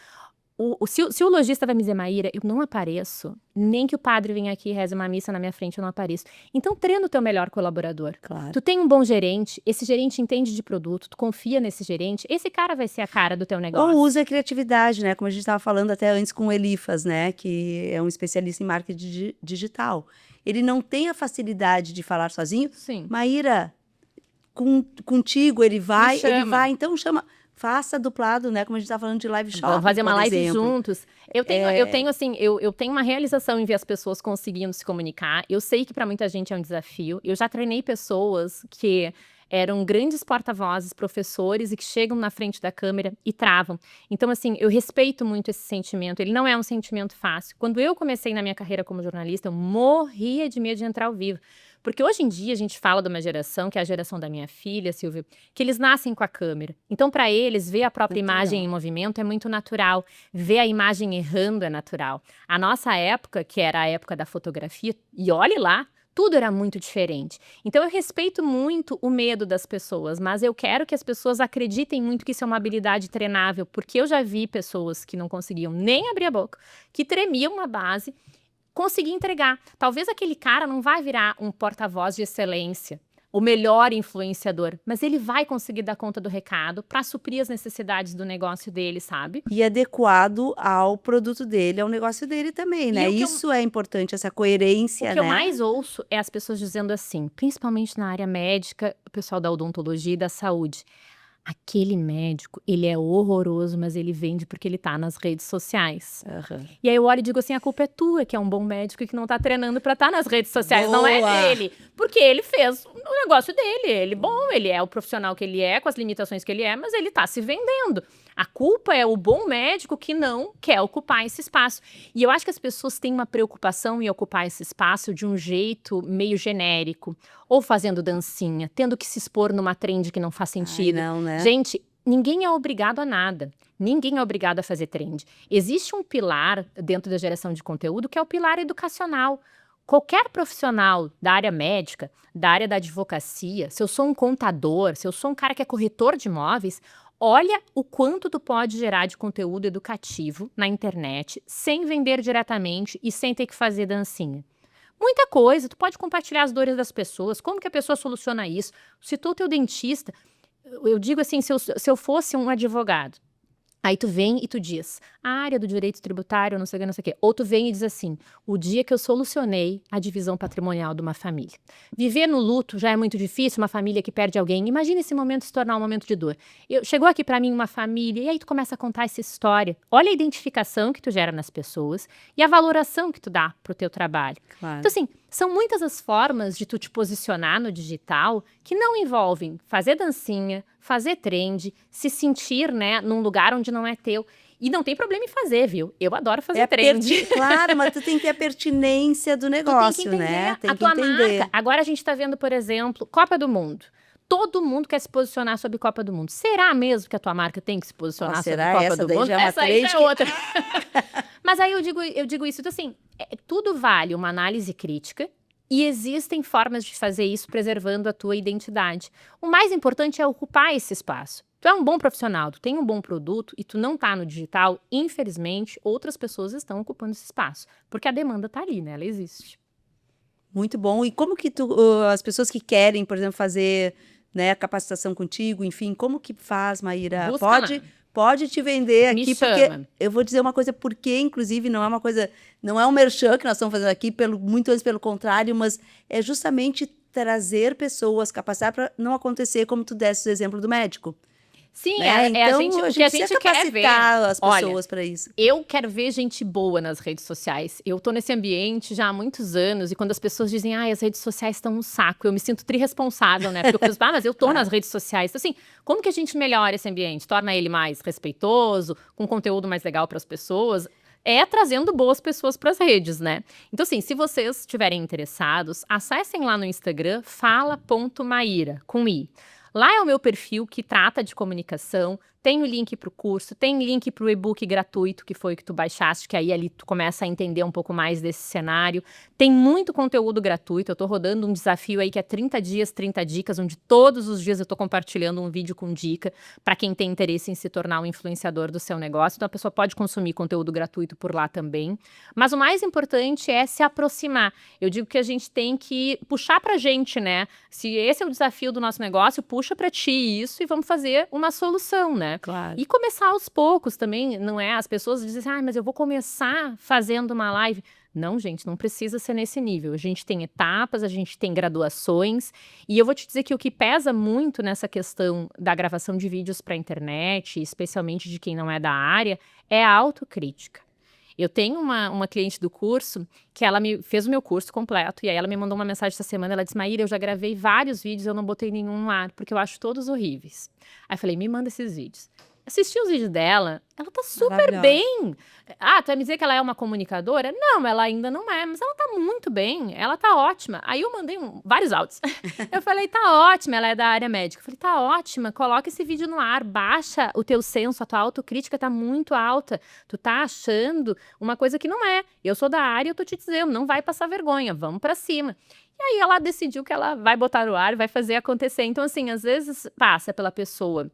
se o lojista vai me dizer, Maíra, eu não apareço, nem que o padre venha aqui e reze uma missa na minha frente, eu não apareço. Então, treina o teu melhor colaborador. Claro. Tu tem um bom gerente, esse gerente entende de produto, tu confia nesse gerente, esse cara vai ser a cara do teu negócio. Ou usa a criatividade, né? Como a gente estava falando até antes com o Elifas, né? Que é um especialista em marketing digital. Ele não tem a facilidade de falar sozinho. Sim. Maíra, contigo ele vai, então chama... Faça duplado, né? Como a gente tá falando de live shop. Vamos fazer uma live exemplo. juntos. Eu tenho uma realização em ver as pessoas conseguindo se comunicar. Eu sei que para muita gente é um desafio. Eu já treinei pessoas que eram grandes porta-vozes, professores, e que chegam na frente da câmera e travam. Então, assim, eu respeito muito esse sentimento. Ele não é um sentimento fácil. Quando eu comecei na minha carreira como jornalista, eu morria de medo de entrar ao vivo. Porque hoje em dia a gente fala de uma geração, que é a geração da minha filha, Silvia, que eles nascem com a câmera. Então, para eles, ver a própria imagem em movimento é muito natural. Ver a imagem errando é natural. A nossa época, que era a época da fotografia, e olhe lá, Tudo era muito diferente. Então eu respeito muito o medo das pessoas, mas eu quero que as pessoas acreditem muito que isso é uma habilidade treinável, porque eu já vi pessoas que não conseguiam nem abrir a boca, que tremiam na base, conseguir entregar. Talvez aquele cara não vai virar um porta-voz de excelência, o melhor influenciador, mas ele vai conseguir dar conta do recado para suprir as necessidades do negócio dele, sabe? E adequado ao produto dele, ao negócio dele também, né? o que eu- Isso é importante, essa O coerência, que eu né? mais ouço é as pessoas dizendo assim, principalmente na área médica, o pessoal da odontologia e da saúde. Aquele médico, ele é horroroso, mas ele vende porque ele tá nas redes sociais. Aham. E aí eu olho e digo assim, a culpa é tua, que é um bom médico e que não tá treinando pra estar nas redes sociais, não é Boa! dele. Porque ele fez o negócio dele, ele é o profissional que ele é, com as limitações que ele é, mas ele tá se vendendo. A culpa é o bom médico que não quer ocupar esse espaço. E eu acho que as pessoas têm uma preocupação em ocupar esse espaço de um jeito meio genérico, ou fazendo dancinha, tendo que se expor numa trend que não faz Ai, sentido. não, né? Gente, ninguém é obrigado a nada. Ninguém é obrigado a fazer trend. Existe um pilar dentro da geração de conteúdo que é o pilar educacional. Qualquer profissional da área médica, da área da advocacia, se eu sou um contador, se eu sou um cara que é corretor de imóveis, olha o quanto tu pode gerar de conteúdo educativo na internet, sem vender diretamente e sem ter que fazer dancinha. Muita coisa, tu pode compartilhar as dores das pessoas, como que a pessoa soluciona isso. Citou o teu dentista, eu digo assim, se eu fosse um advogado, aí tu vem e tu diz, a área do direito tributário, não sei o que, não sei o que. Ou tu vem e diz assim, o dia que eu solucionei a divisão patrimonial de uma família. Viver no luto já é muito difícil, uma família que perde alguém. Imagina esse momento se tornar um momento de dor. Chegou aqui pra mim uma família, e aí tu começa a contar essa história. Olha a identificação que tu gera nas pessoas e a valoração que tu dá pro teu trabalho. Claro. Então, assim, são muitas as formas de tu te posicionar no digital que não envolvem fazer dancinha, fazer trend, se sentir, né, num lugar onde não é teu. E não tem problema em fazer, viu? Eu adoro fazer trend. Claro, mas tu tem que ter a pertinência do Tu tem que negócio, entender né? Tem a que tua entender. marca. Agora a gente tá vendo, por exemplo, Copa do Mundo. Todo mundo quer se posicionar sobre Copa do Mundo. Será mesmo que a tua marca tem que se posicionar sobre Será? Copa Essa do daí Mundo? já é uma Essa aí já trend é outra. Mas aí eu digo isso, então assim, tudo vale uma análise crítica e existem formas de fazer isso preservando a tua identidade. O mais importante é ocupar esse espaço. Tu é um bom profissional, tu tem um bom produto e tu não tá no digital, infelizmente, outras pessoas estão ocupando esse espaço. Porque a demanda tá ali, né? Ela existe. Muito bom. E como que as pessoas que querem, por exemplo, fazer, né, a capacitação contigo, enfim, como que faz, Maíra? Busca lá. Pode te vender Me aqui, porque chama. eu vou dizer uma coisa, porque, inclusive, não é uma coisa, não é um merchan que nós estamos fazendo aqui, muito antes pelo contrário, mas é justamente trazer pessoas, capacitar para não acontecer como tu desse o exemplo do médico. Sim, Né? Então, o que a gente precisa quer ver. capacitar as Olha, pessoas para isso. eu quero ver gente boa nas redes sociais. Eu tô nesse ambiente já há muitos anos e quando as pessoas dizem, as redes sociais estão um saco, eu me sinto tri-responsável, né? Porque eu penso, mas eu tô nas redes sociais. Então, assim, como que a gente melhora esse ambiente? Torna ele mais respeitoso, com conteúdo mais legal para as pessoas? É trazendo boas pessoas para as redes, né? Então, assim, se vocês estiverem interessados, acessem lá no Instagram, fala.maíra, com i. Lá é o meu perfil que trata de comunicação, tem o link para o curso, tem link para o e-book gratuito, que foi o que tu baixaste, que aí ali tu começa a entender um pouco mais desse cenário. Tem muito conteúdo gratuito, eu tô rodando um desafio aí que é 30 dias, 30 dicas, onde todos os dias eu tô compartilhando um vídeo com dica para quem tem interesse em se tornar um influenciador do seu negócio. Então a pessoa pode consumir conteúdo gratuito por lá também. Mas o mais importante é se aproximar. Eu digo que a gente tem que puxar pra gente, né? Se esse é o desafio do nosso negócio, puxa pra ti isso e vamos fazer uma solução, né? Claro. E começar aos poucos também, não é? As pessoas dizem assim, mas eu vou começar fazendo uma live. Não, gente, não precisa ser nesse nível. A gente tem etapas, a gente tem graduações. E eu vou te dizer que o que pesa muito nessa questão da gravação de vídeos para a internet, especialmente de quem não é da área, é a autocrítica. Eu tenho uma cliente do curso que ela me fez o meu curso completo e aí ela me mandou uma mensagem essa semana, ela disse, Maíra, eu já gravei vários vídeos, eu não botei nenhum no ar, porque eu acho todos horríveis. Aí eu falei, me manda esses vídeos. Assisti os vídeos dela, ela tá super Maravilhosa. bem. Ah, tu vai me dizer que ela é uma comunicadora? Não, ela ainda não é, mas ela tá muito bem, ela tá ótima. Aí eu mandei vários áudios. Eu falei, tá ótima, ela é da área médica. Eu falei, tá ótima, coloca esse vídeo no ar, baixa o teu senso, a tua autocrítica tá muito alta. Tu tá achando uma coisa que não é. Eu sou da área e eu tô te dizendo, não vai passar vergonha, vamos pra cima. E aí ela decidiu que ela vai botar no ar, vai fazer acontecer. Então, assim, às vezes passa pela pessoa,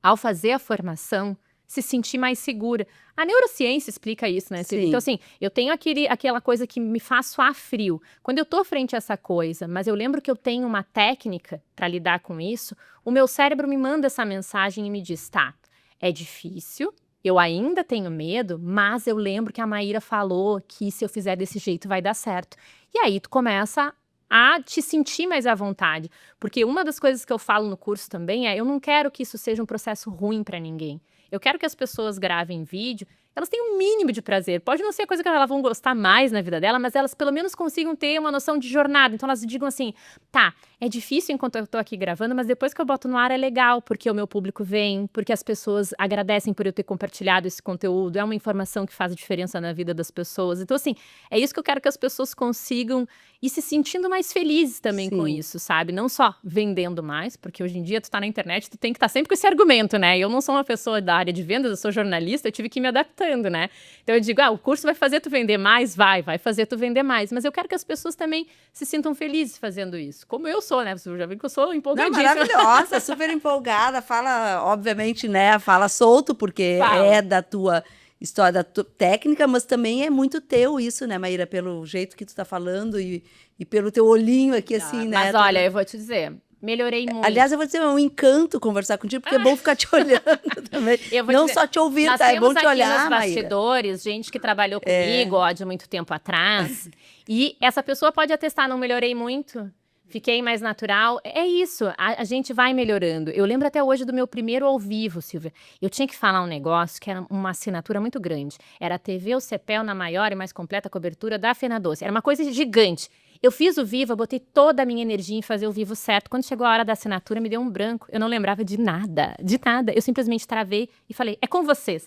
ao fazer a formação, se sentir mais segura. A neurociência explica isso, né, Silvia? Sim. Então, assim, eu tenho aquela coisa que me faz suar frio. Quando eu tô frente a essa coisa, mas eu lembro que eu tenho uma técnica para lidar com isso, o meu cérebro me manda essa mensagem e me diz, tá, é difícil, eu ainda tenho medo, mas eu lembro que a Maíra falou que se eu fizer desse jeito vai dar certo. E aí tu começa a te sentir mais à vontade. Porque uma das coisas que eu falo no curso também é, eu não quero que isso seja um processo ruim para ninguém. Eu quero que as pessoas gravem vídeo, elas tenham o mínimo de prazer. Pode não ser a coisa que elas vão gostar mais na vida dela, mas elas pelo menos consigam ter uma noção de jornada. Então elas digam assim, tá, é difícil enquanto eu tô aqui gravando, mas depois que eu boto no ar é legal, porque o meu público vem, porque as pessoas agradecem por eu ter compartilhado esse conteúdo, é uma informação que faz diferença na vida das pessoas. Então assim, é isso que eu quero que as pessoas consigam ir se sentindo mais felizes também com Sim. isso, sabe? Não só vendendo mais, porque hoje em dia tu tá na internet, tu tem que estar sempre com esse argumento, né? Eu não sou uma pessoa da área de vendas, eu sou jornalista, eu tive que ir me adaptando, né? Então eu digo, o curso vai fazer tu vender mais? Vai fazer tu vender mais. Mas eu quero que as pessoas também se sintam felizes fazendo isso. Como eu sou, né? Você já viu que eu sou Não, empolgadíssima. maravilhosa, super empolgada, fala, obviamente, né, fala solto, porque Fala. é da tua história, da tua técnica, mas também é muito teu isso, né, Maíra, pelo jeito que tu tá falando e pelo teu olhinho aqui, assim, né. Mas olha, eu vou te dizer, melhorei muito. Aliás, eu vou dizer, é um encanto conversar contigo, porque é bom ficar te olhando também. Eu vou Não dizer, só te ouvir, nós tá? É bom temos te aqui olhar, nos Maíra. bastidores, gente que trabalhou comigo, ó, de muito tempo atrás. E essa pessoa pode atestar, não melhorei muito, fiquei mais natural. É isso, a gente vai melhorando. Eu lembro até hoje do meu primeiro ao vivo, Silvia. Eu tinha que falar um negócio que era uma assinatura muito grande. Era a TV, o CEPEL na maior e mais completa cobertura da Fena Doce. Era uma coisa gigante. Eu fiz o vivo, eu botei toda a minha energia em fazer o vivo certo. Quando chegou a hora da assinatura, me deu um branco. Eu não lembrava de nada, de nada. Eu simplesmente travei e falei, é com vocês.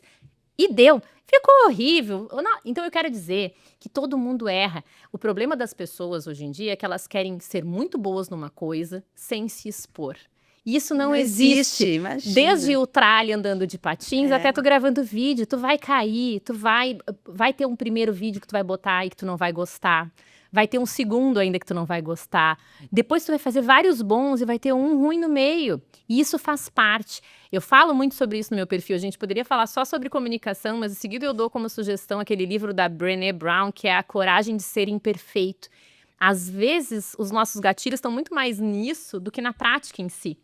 E deu. Ficou horrível. Então eu quero dizer que todo mundo erra. O problema das pessoas hoje em dia é que elas querem ser muito boas numa coisa sem se expor. Isso não existe. Imagina. Desde o tralha andando de patins até tu gravando vídeo. Tu vai cair, tu vai ter um primeiro vídeo que tu vai botar e que tu não vai gostar. Vai ter um segundo ainda que tu não vai gostar. Depois tu vai fazer vários bons e vai ter um ruim no meio. E isso faz parte. Eu falo muito sobre isso no meu perfil. A gente poderia falar só sobre comunicação, mas em seguida eu dou como sugestão aquele livro da Brené Brown, que é A Coragem de Ser Imperfeito. Às vezes, os nossos gatilhos estão muito mais nisso do que na prática em si.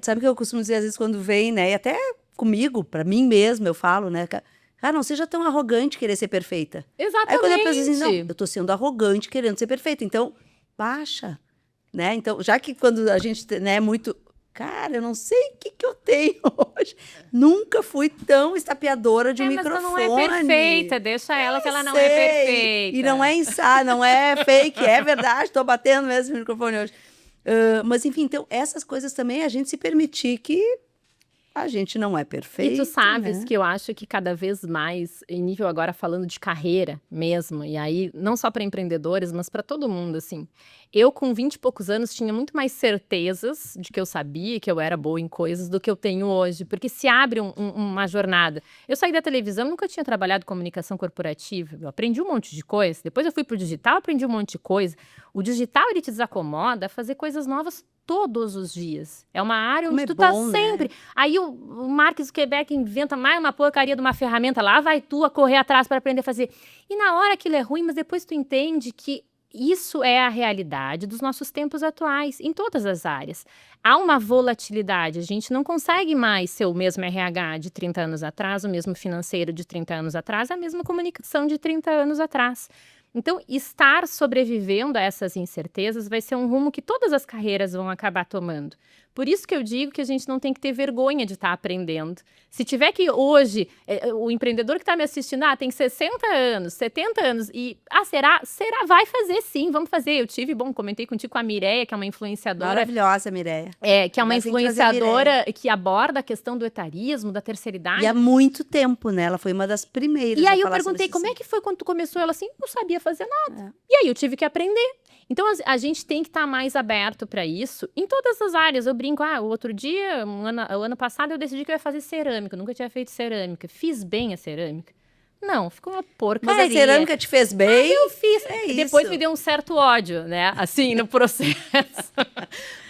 Sabe o que eu costumo dizer, às vezes, quando vem, né, e até comigo, pra mim mesma, eu falo, né, cara, não seja tão arrogante querer ser perfeita. Exatamente. Aí quando eu penso assim, não, eu tô sendo arrogante querendo ser perfeita, então baixa, né? Então, já que quando a gente, né, é muito, cara, eu não sei o que eu tenho hoje. Nunca fui tão estapeadora de um mas microfone. ela não é perfeita, deixa ela que ela não é Sei. perfeita. E não é ensaio, não é fake, é verdade, tô batendo mesmo no microfone hoje. Mas enfim, então essas coisas também a gente se permitir que a gente não é perfeito. E tu sabes, né? que eu acho que cada vez mais, em nível agora falando de carreira mesmo, e aí não só para empreendedores, mas para todo mundo, assim. Eu, com 20 e poucos anos, tinha muito mais certezas de que eu sabia que eu era boa em coisas do que eu tenho hoje, porque se abre uma jornada. Eu saí da televisão, nunca tinha trabalhado comunicação corporativa, eu aprendi um monte de coisa, depois eu fui pro digital, aprendi um monte de coisa. O digital, ele te desacomoda a fazer coisas novas todos os dias. É uma área onde tu tá sempre. Aí o Mark Zuckerberg inventa mais uma porcaria de uma ferramenta, lá vai tu a correr atrás para aprender a fazer. E na hora aquilo é ruim, mas depois tu entende que isso é a realidade dos nossos tempos atuais, em todas as áreas. Há uma volatilidade, a gente não consegue mais ser o mesmo RH de 30 anos atrás, o mesmo financeiro de 30 anos atrás, a mesma comunicação de 30 anos atrás. Então, estar sobrevivendo a essas incertezas vai ser um rumo que todas as carreiras vão acabar tomando. Por isso que eu digo que a gente não tem que ter vergonha de estar aprendendo. Se tiver que hoje, o empreendedor que está me assistindo, tem 60 anos, 70 anos, e, será? Vai fazer sim, vamos fazer. Comentei contigo com a Mireia, que é uma influenciadora. Maravilhosa, Mireia. Que é uma influenciadora que aborda a questão do etarismo, da terceira idade. E há muito tempo, né? Ela foi uma das primeiras. E aí eu perguntei, como é que foi quando tu começou? Ela assim, não sabia fazer nada. E aí eu tive que aprender. Então a gente tem que estar mais aberto para isso em todas as áreas. Eu brinco, o outro dia, o ano passado, eu decidi que eu ia fazer cerâmica. Eu nunca tinha feito cerâmica. Fiz bem a cerâmica? Não, ficou uma porcaria. Mas a cerâmica te fez bem? Eu fiz. Depois isso. me deu um certo ódio, né? Assim, no processo.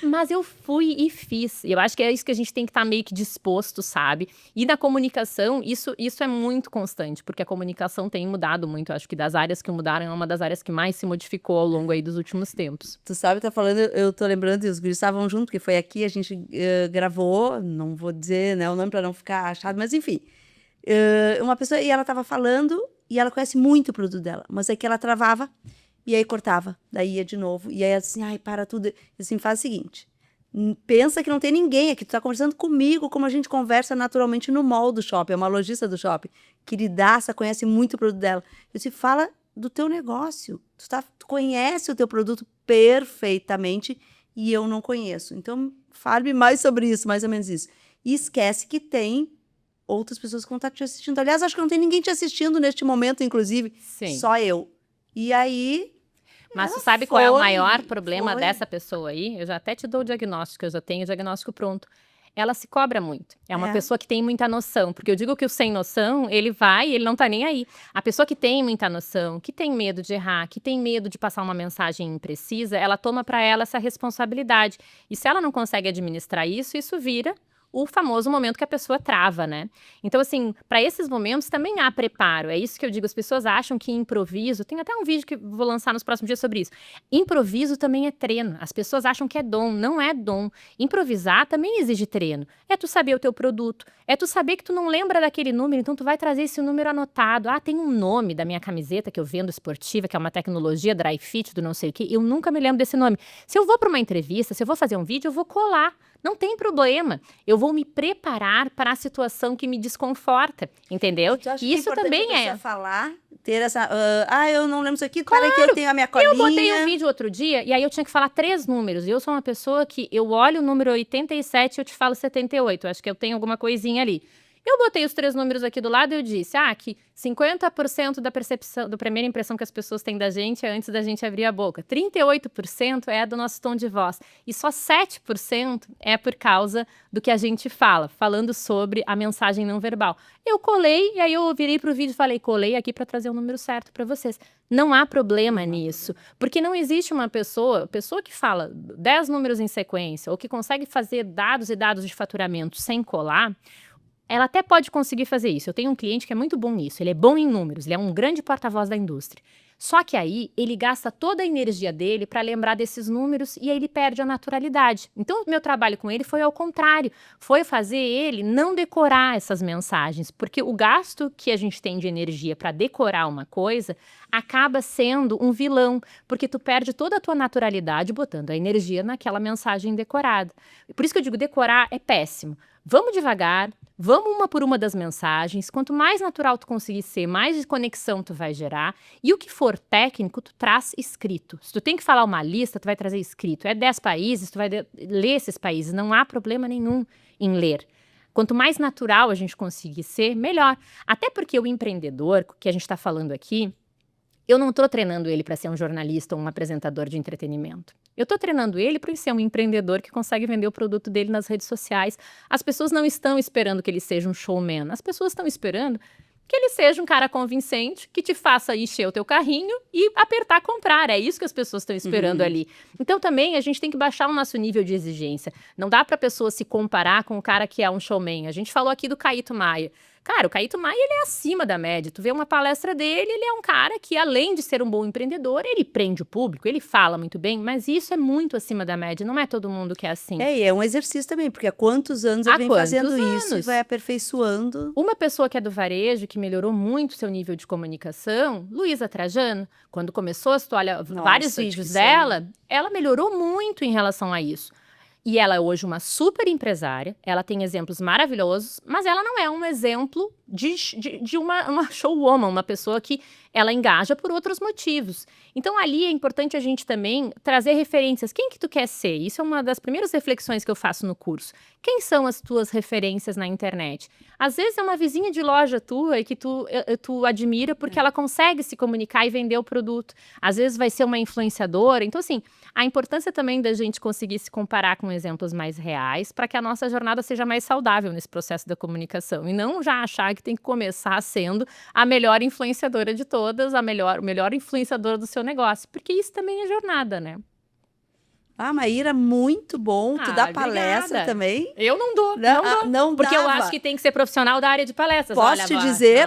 Mas eu fui e fiz. E eu acho que é isso que a gente tem que estar meio que disposto, sabe? E na comunicação, isso é muito constante, porque a comunicação tem mudado muito. Eu acho que das áreas que mudaram, é uma das áreas que mais se modificou ao longo aí dos últimos tempos. Tu sabe, tá falando, eu tô lembrando, e os guris estavam junto, porque foi aqui, a gente gravou, não vou dizer, né, o nome para não ficar achado, mas enfim. Uma pessoa, e ela tava falando, e ela conhece muito o produto dela, mas é que ela travava, e aí cortava, daí ia de novo, e aí assim, para tudo, e assim, faz o seguinte, pensa que não tem ninguém aqui, tu tá conversando comigo, como a gente conversa naturalmente no mall do shopping, é uma lojista do shopping, queridaça, conhece muito o produto dela, eu disse, fala do teu negócio, tu conhece o teu produto perfeitamente, e eu não conheço, então fale mais sobre isso, mais ou menos isso, e esquece que tem outras pessoas que vão estar te assistindo. Aliás, acho que não tem ninguém te assistindo neste momento, inclusive. Sim. Só eu. E aí... Mas você sabe qual é o maior problema dessa pessoa aí? Eu já até te dou o diagnóstico, eu já tenho o diagnóstico pronto. Ela se cobra muito. É uma pessoa que tem muita noção. Porque eu digo que o sem noção, ele não tá nem aí. A pessoa que tem muita noção, que tem medo de errar, que tem medo de passar uma mensagem imprecisa, ela toma para ela essa responsabilidade. E se ela não consegue administrar isso, isso vira o famoso momento que a pessoa trava, né? Então, assim, para esses momentos também há preparo. É isso que eu digo, as pessoas acham que improviso... Tem até um vídeo que vou lançar nos próximos dias sobre isso. Improviso também é treino. As pessoas acham que é dom, não é dom. Improvisar também exige treino. É tu saber o teu produto, é tu saber que tu não lembra daquele número, então tu vai trazer esse número anotado. Tem um nome da minha camiseta que eu vendo esportiva, que é uma tecnologia dry fit do não sei o quê. Eu nunca me lembro desse nome. Se eu vou para uma entrevista, se eu vou fazer um vídeo, eu vou colar. Não tem problema. Eu vou me preparar para a situação que me desconforta, entendeu? E isso também é. Falar, ter essa... eu não lembro isso aqui, claro, para que eu tenho a minha colinha. Eu botei um vídeo outro dia e aí eu tinha que falar 3 números. E eu sou uma pessoa que eu olho o número 87 e eu te falo 78. Acho que eu tenho alguma coisinha ali. Eu botei os 3 números aqui do lado e eu disse, que 50% da percepção, da primeira impressão que as pessoas têm da gente é antes da gente abrir a boca. 38% é do nosso tom de voz. E só 7% é por causa do que a gente fala, falando sobre a mensagem não verbal. Eu colei, e aí eu virei pro vídeo e falei, colei aqui para trazer o número certo para vocês. Não há problema nisso, porque não existe uma pessoa que fala 10 números em sequência, ou que consegue fazer dados e dados de faturamento sem colar. Ela até pode conseguir fazer isso. Eu tenho um cliente que é muito bom nisso. Ele é bom em números, ele é um grande porta-voz da indústria. Só que aí ele gasta toda a energia dele para lembrar desses números e aí ele perde a naturalidade. Então, o meu trabalho com ele foi ao contrário. Foi fazer ele não decorar essas mensagens. Porque o gasto que a gente tem de energia para decorar uma coisa acaba sendo um vilão. Porque tu perde toda a tua naturalidade botando a energia naquela mensagem decorada. Por isso que eu digo, decorar é péssimo. Vamos devagar, vamos uma por uma das mensagens. Quanto mais natural tu conseguir ser, mais conexão tu vai gerar. E o que for técnico, tu traz escrito. Se tu tem que falar uma lista, tu vai trazer escrito. É 10 países, tu vai ler esses países. Não há problema nenhum em ler. Quanto mais natural a gente conseguir ser, melhor. Até porque o empreendedor, que a gente está falando aqui, eu não estou treinando ele para ser um jornalista ou um apresentador de entretenimento. Eu estou treinando ele para ser um empreendedor que consegue vender o produto dele nas redes sociais. As pessoas não estão esperando que ele seja um showman. As pessoas estão esperando que ele seja um cara convincente, que te faça encher o teu carrinho e apertar comprar. É isso que as pessoas estão esperando ali. Então também a gente tem que baixar o nosso nível de exigência. Não dá para a pessoa se comparar com o cara que é um showman. A gente falou aqui do Caíto Maia. Cara, o Caíto Maia, ele é acima da média. Tu vê uma palestra dele, ele é um cara que, além de ser um bom empreendedor, ele prende o público, ele fala muito bem, mas isso é muito acima da média, não é todo mundo que é assim. E é um exercício também, porque há quantos anos eu venho fazendo isso e vai aperfeiçoando. Uma pessoa que é do varejo, que melhorou muito seu nível de comunicação, Luísa Trajano, quando começou, se tu olha vários vídeos dela, ela melhorou muito em relação a isso. E ela é hoje uma super empresária, ela tem exemplos maravilhosos, mas ela não é um exemplo de uma showwoman, uma pessoa que ela engaja por outros motivos. Então ali é importante a gente também trazer referências. Quem que tu quer ser? Isso é uma das primeiras reflexões que eu faço no curso. Quem são as tuas referências na internet? Às vezes é uma vizinha de loja tua e que tu admira porque ela consegue se comunicar e vender o produto. Às vezes vai ser uma influenciadora. Então assim, a importância também da gente conseguir se comparar com exemplos mais reais para que a nossa jornada seja mais saudável nesse processo da comunicação. E não já achar que tem que começar sendo a melhor influenciadora de todas, o melhor influenciador do seu negócio. Porque isso também é jornada, né? Ah, Maíra, muito bom. Tu dá palestra obrigada. também? Eu não dou, Não porque eu dava. acho que tem que ser profissional da área de palestras. Posso te dizer,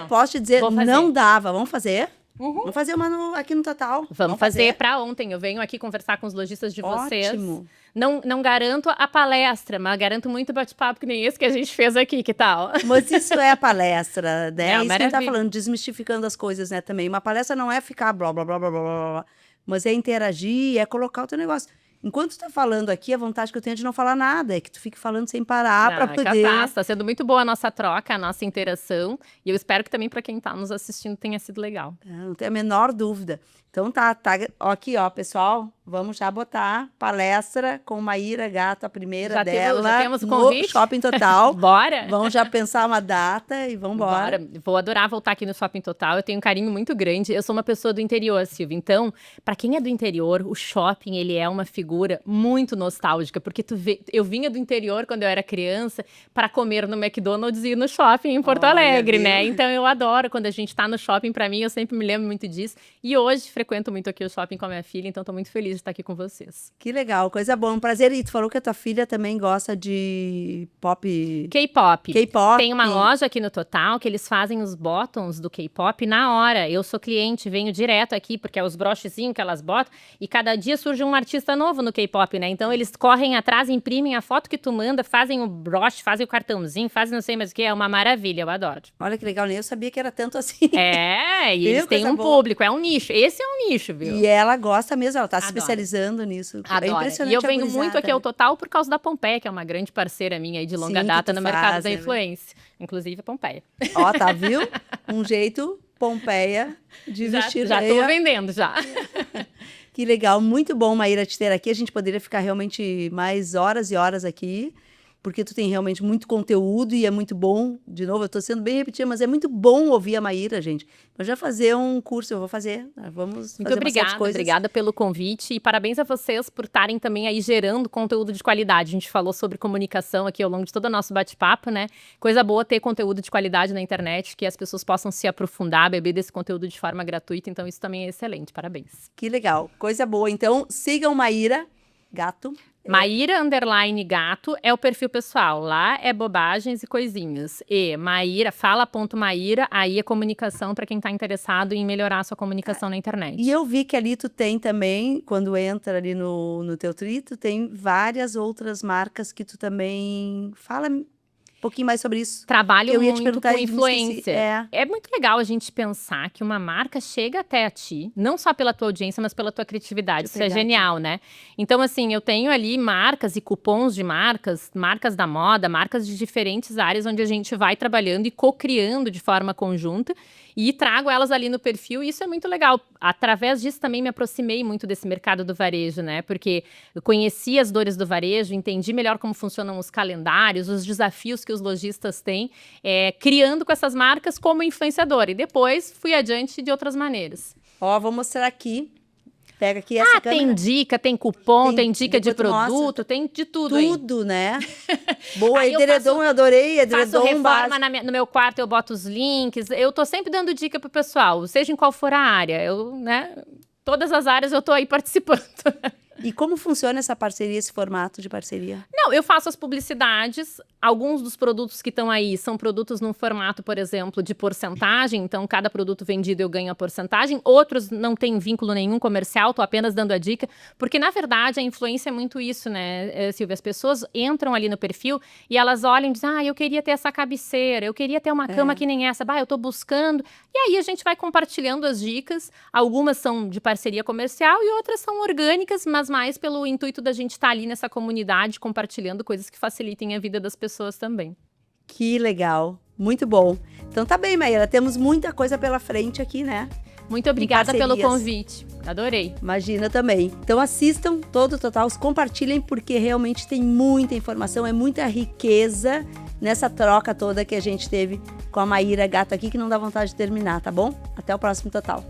Vou fazer. não dava. Vamos fazer? Uhum. Vamos fazer uma aqui no Total. Vamos fazer para ontem. Eu venho aqui conversar com os lojistas de vocês. Ótimo. Não garanto a palestra, mas garanto muito bate-papo que nem esse que a gente fez aqui, que tal? Mas isso é a palestra, né? É, Isso que a gente tá maravilha. falando, desmistificando as coisas, né, também. Uma palestra não é ficar blá, blá, blá, blá, blá, blá, blá, mas é interagir, é colocar o teu negócio. Enquanto tu tá falando aqui, a vontade que eu tenho é de não falar nada, é que tu fique falando sem parar para poder... Capaz, tá sendo muito boa a nossa troca, a nossa interação, e eu espero que também para quem tá nos assistindo tenha sido legal. Não tenho a menor dúvida. Então tá, ó, aqui, ó, pessoal, vamos já botar palestra com Maíra Gato, a primeira Já dela, temos o no convite? Shopping Total. Bora? Vamos já pensar uma data e vamos embora. Vou adorar voltar aqui no Shopping Total. Eu tenho um carinho muito grande. Eu sou uma pessoa do interior, Silvia. Então, para quem é do interior, o shopping ele é uma figura muito nostálgica, porque eu vinha do interior quando eu era criança para comer no McDonald's e ir no shopping em Porto Alegre, né? Então eu adoro quando a gente tá no shopping. Para mim, eu sempre me lembro muito disso. E hoje frequento muito aqui o shopping com a minha filha, então tô muito feliz de estar aqui com vocês. Que legal, coisa boa, um prazer. E tu falou que a tua filha também gosta de pop... K-pop. K-pop. Tem uma loja aqui no Total que eles fazem os bottoms do K-pop na hora. Eu sou cliente, venho direto aqui, porque é os brochezinhos que elas botam, e cada dia surge um artista novo no K-pop, né? Então eles correm atrás, imprimem a foto que tu manda, fazem o broche, fazem o cartãozinho, fazem não sei mais o que, é uma maravilha, eu adoro. Olha que legal, nem eu sabia que era tanto assim. É, e eles Viu? têm Coisa um boa. público, é um nicho. Esse é um nicho, viu? E ela gosta mesmo, ela tá se Adora. especializando nisso. É Adora. impressionante. E eu a venho gurizada, muito aqui ao Total por causa da Pompeia, que é uma grande parceira minha aí de longa Sim, que data tu no mercado faz, da né? influência. Inclusive a Pompeia. Ó, tá, viu? Um jeito Pompeia de vestir Já tô vendendo, já. Que legal, muito bom, Maíra, te ter aqui. A gente poderia ficar realmente mais horas e horas aqui, porque tu tem realmente muito conteúdo e é muito bom. De novo, eu tô sendo bem repetida, mas é muito bom ouvir a Maíra, gente. Vou já fazer um curso, eu vou fazer. Vamos Muito fazer uma série de obrigada, coisas. obrigada pelo convite e parabéns a vocês por estarem também aí gerando conteúdo de qualidade. A gente falou sobre comunicação aqui ao longo de todo o nosso bate-papo, né? Coisa boa ter conteúdo de qualidade na internet, que as pessoas possam se aprofundar, beber desse conteúdo de forma gratuita. Então isso também é excelente, parabéns. Que legal, coisa boa. Então, sigam Maíra Gato. Maíra_Gato é o perfil pessoal. Lá é bobagens e coisinhas. E Maíra, fala.maíra, aí é comunicação para quem está interessado em melhorar a sua comunicação na internet. E eu vi que ali tu tem também, quando entra ali no teu tri, tu tem várias outras marcas que tu também fala um pouquinho mais sobre isso. Trabalho Eu ia te muito perguntar com e me influência. esqueci. É muito legal a gente pensar que uma marca chega até a ti, não só pela tua audiência, mas pela tua criatividade. Isso é genial, né? Então, assim, eu tenho ali marcas e cupons de marcas, marcas da moda, marcas de diferentes áreas onde a gente vai trabalhando e co-criando de forma conjunta e trago elas ali no perfil, e isso é muito legal. Através disso também me aproximei muito desse mercado do varejo, né? Porque eu conheci as dores do varejo, entendi melhor como funcionam os calendários, os desafios que os lojistas têm, criando com essas marcas como influenciadora. E depois fui adiante de outras maneiras. Ó, vou mostrar aqui. Pega aqui essa câmera. Tem dica, tem cupom, tem dica de depois tu mostra. produto, tem de tudo aí. Tudo, né? Boa, Aí eu edredom, eu adorei, edredom Faço reforma básico. no meu quarto, eu boto os links. Eu tô sempre dando dica pro pessoal, seja em qual for a área. Todas as áreas eu tô aí participando. E como funciona essa parceria, esse formato de parceria? Não, eu faço as publicidades. Alguns dos produtos que estão aí são produtos num formato, por exemplo, de porcentagem. Então, cada produto vendido eu ganho a porcentagem. Outros não têm vínculo nenhum comercial, tô apenas dando a dica. Porque, na verdade, a influência é muito isso, né, Silvia? As pessoas entram ali no perfil e elas olham e dizem, eu queria ter essa cabeceira, eu queria ter uma cama que nem essa. Eu tô buscando. E aí a gente vai compartilhando as dicas. Algumas são de parceria comercial e outras são orgânicas, mas mas mais pelo intuito da gente estar ali nessa comunidade, compartilhando coisas que facilitem a vida das pessoas também. Que legal, muito bom. Então tá bem, Maíra, temos muita coisa pela frente aqui, né? Muito obrigada pelo parcerias. convite, adorei. Imagina também. Então assistam todo o Totalks, compartilhem, porque realmente tem muita informação, é muita riqueza nessa troca toda que a gente teve com a Maíra Gato aqui, que não dá vontade de terminar, tá bom? Até o próximo Total.